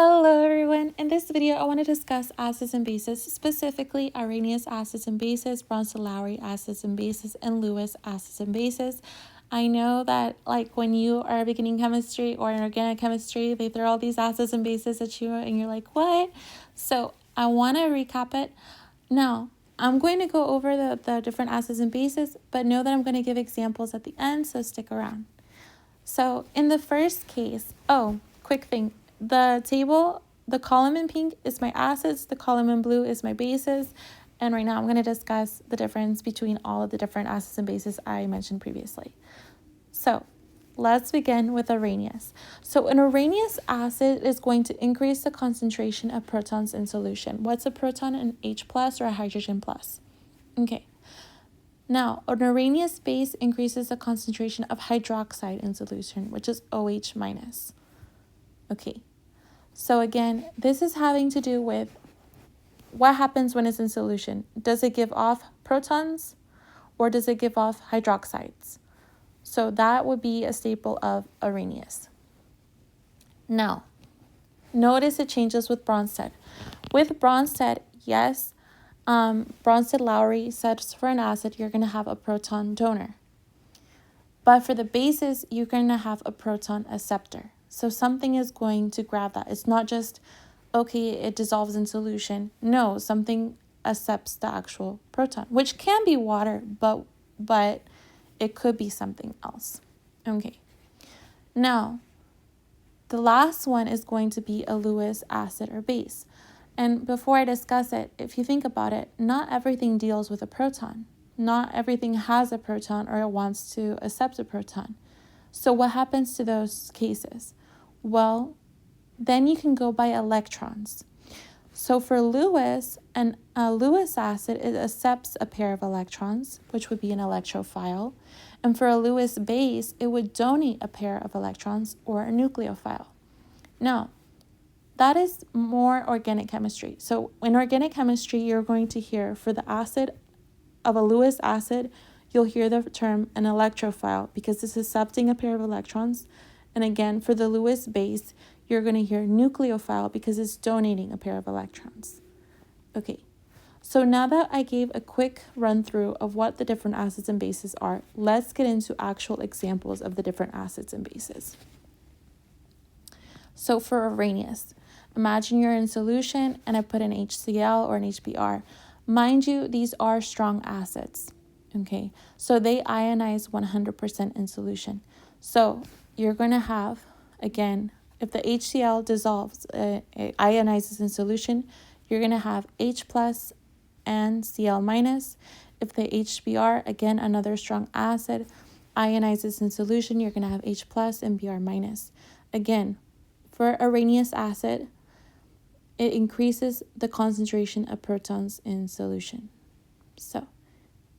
Hello everyone! In this video, I want to discuss acids and bases, specifically Arrhenius acids and bases, Bronsted-Lowry acids and bases, and Lewis acids and bases. I know that when you are beginning chemistry or in organic chemistry, they throw all these acids and bases at you and you're like, what? So I want to recap it. Now, I'm going to go over the different acids and bases, but know that I'm going to give examples at the end, so stick around. So in the first case, quick thing. The table, the column in pink is my acids, the column in blue is my bases, and right now I'm going to discuss the difference between all of the different acids and bases I mentioned previously. So let's begin with Arrhenius. So an Arrhenius acid is going to increase the concentration of protons in solution. What's a proton? An H plus or a hydrogen plus? Okay. Now, an Arrhenius base increases the concentration of hydroxide in solution, which is OH minus. Okay. So again, this is having to do with what happens when it's in solution. Does it give off protons or does it give off hydroxides? So that would be a staple of Arrhenius. Now, notice it changes with Bronsted. With Bronsted, yes, Bronsted-Lowry says for an acid, you're going to have a proton donor. But for the bases, you're going to have a proton acceptor. So something is going to grab that. It's not just, okay, it dissolves in solution. No, something accepts the actual proton, which can be water, but it could be something else. Okay. Now, the last one is going to be a Lewis acid or base. And before I discuss it, if you think about it, not everything deals with a proton. Not everything has a proton or wants to accept a proton. So what happens to those cases? Well, then you can go by electrons. So for Lewis, a Lewis acid, it accepts a pair of electrons, which would be an electrophile. And for a Lewis base, it would donate a pair of electrons or a nucleophile. Now, that is more organic chemistry. So in organic chemistry, you're going to hear for the acid of a Lewis acid, you'll hear the term an electrophile because it's accepting a pair of electrons. And again, for the Lewis base, you're going to hear nucleophile because it's donating a pair of electrons. Okay, so now that I gave a quick run through of what the different acids and bases are, let's get into actual examples of the different acids and bases. So for Arrhenius, imagine you're in solution and I put an HCl or an HBr. Mind you, these are strong acids. Okay, so they ionize 100% in solution. So you're going to have, again, if the HCl dissolves, it ionizes in solution, you're going to have H plus and Cl minus. If the HBr, again, another strong acid, ionizes in solution, you're going to have H plus and Br minus. Again, for Arrhenius acid, it increases the concentration of protons in solution. So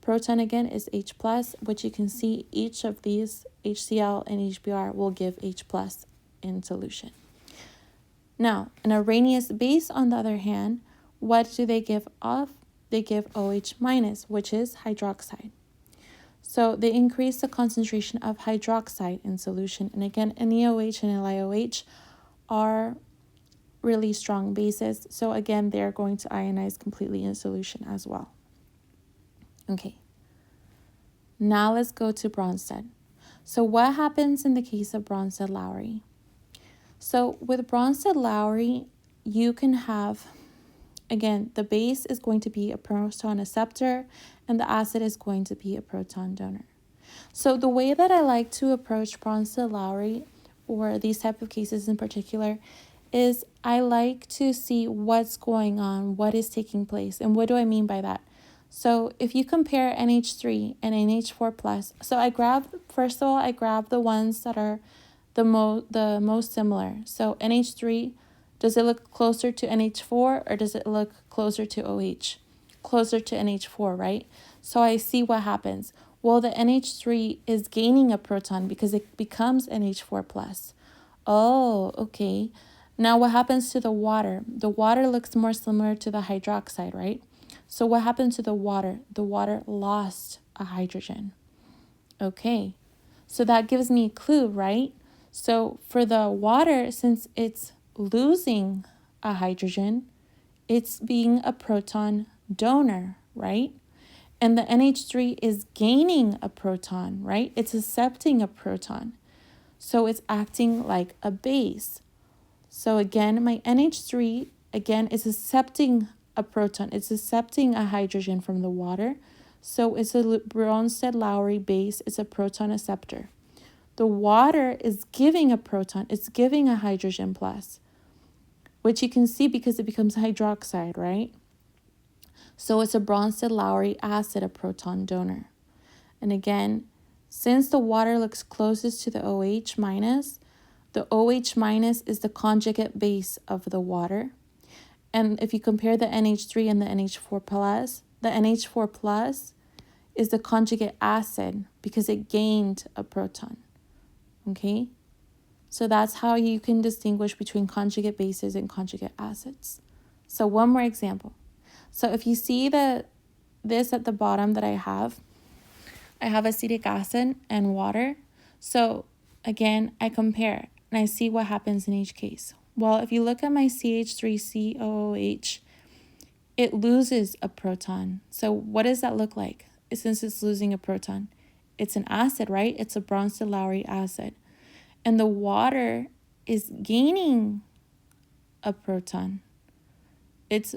proton again is H plus, which you can see each of these HCl and HBr will give H plus in solution. Now, an Arrhenius base, on the other hand, what do they give off? They give OH minus, which is hydroxide. So they increase the concentration of hydroxide in solution. And again, NeOH and LiOH are really strong bases. So again, they're going to ionize completely in solution as well. Okay, now let's go to Bronsted. So what happens in the case of Bronsted-Lowry? So with Bronsted-Lowry, you can have, again, the base is going to be a proton acceptor and the acid is going to be a proton donor. So the way that I like to approach Bronsted-Lowry, or these type of cases in particular, is I like to see what's going on, what is taking place. And what do I mean by that? So if you compare NH3 and NH4 plus, so I grab the ones that are the most similar. So NH3, does it look closer to NH4 or does it look closer to OH? Closer to NH4, right? So I see what happens. Well, the NH3 is gaining a proton because it becomes NH4 plus. Oh, okay. Now what happens to the water? The water looks more similar to the hydroxide, right? So what happened to the water? The water lost a hydrogen. Okay, so that gives me a clue, right? So for the water, since it's losing a hydrogen, it's being a proton donor, right? And the NH3 is gaining a proton, right? It's accepting a proton. So it's acting like a base. So again, my NH3, again, is accepting a proton. It's accepting a hydrogen from the water. So it's a Bronsted-Lowry base. It's a proton acceptor. The water is giving a proton. It's giving a hydrogen plus, which you can see because it becomes hydroxide, right? So it's a Bronsted-Lowry acid, a proton donor. And again, since the water looks closest to the OH minus, the OH minus is the conjugate base of the water. And if you compare the NH3 and the NH4 plus, the NH4 plus is the conjugate acid because it gained a proton. Okay? So that's how you can distinguish between conjugate bases and conjugate acids. So one more example. So if you see this at the bottom that I have acetic acid and water. So again, I compare and I see what happens in each case. Well, if you look at my CH3COOH, it loses a proton. So what does that look like? Since it's losing a proton, it's an acid, right? It's a Bronsted-Lowry acid. And the water is gaining a proton. It's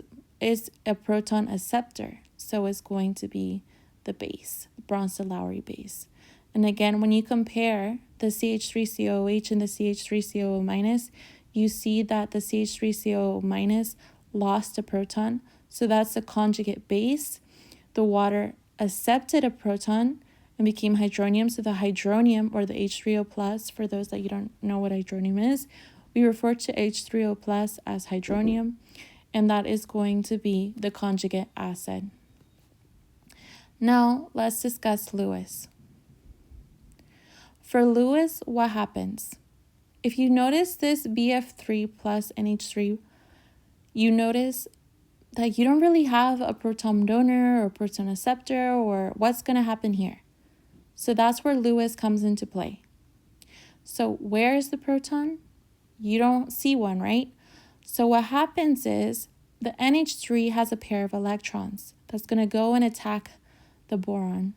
a proton acceptor. So it's going to be the base, the Bronsted-Lowry base. And again, when you compare the CH3COOH and the CH3COO minus, you see that the CH3COO minus lost a proton. So that's the conjugate base. The water accepted a proton and became hydronium. So the hydronium, or the H3O plus, for those that you don't know what hydronium is, we refer to H3O plus as hydronium, and that is going to be the conjugate acid. Now, let's discuss Lewis. For Lewis, what happens? If you notice this BF3 plus NH3, you notice that you don't really have a proton donor or proton acceptor, or what's going to happen here. So that's where Lewis comes into play. So where is the proton? You don't see one, right? So what happens is the NH3 has a pair of electrons that's going to go and attack the boron.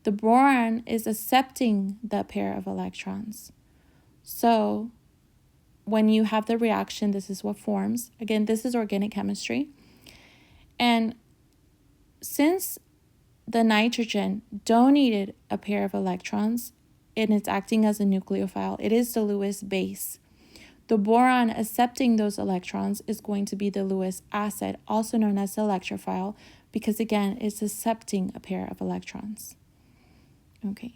The boron is accepting that pair of electrons. So when you have the reaction, this is what forms. Again, this is organic chemistry. And since the nitrogen donated a pair of electrons and it's acting as a nucleophile, it is the Lewis base. The boron accepting those electrons is going to be the Lewis acid, also known as the electrophile, because again, it's accepting a pair of electrons. Okay,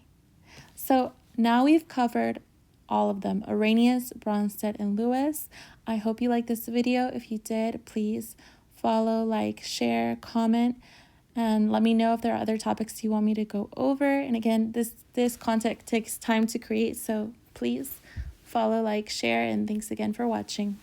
so now we've covered all of them: Arrhenius, Bronsted, and Lewis. I hope you liked this video. If you did, please follow, like, share, comment, and let me know if there are other topics you want me to go over. And again, this content takes time to create, so please follow, like, share, and thanks again for watching.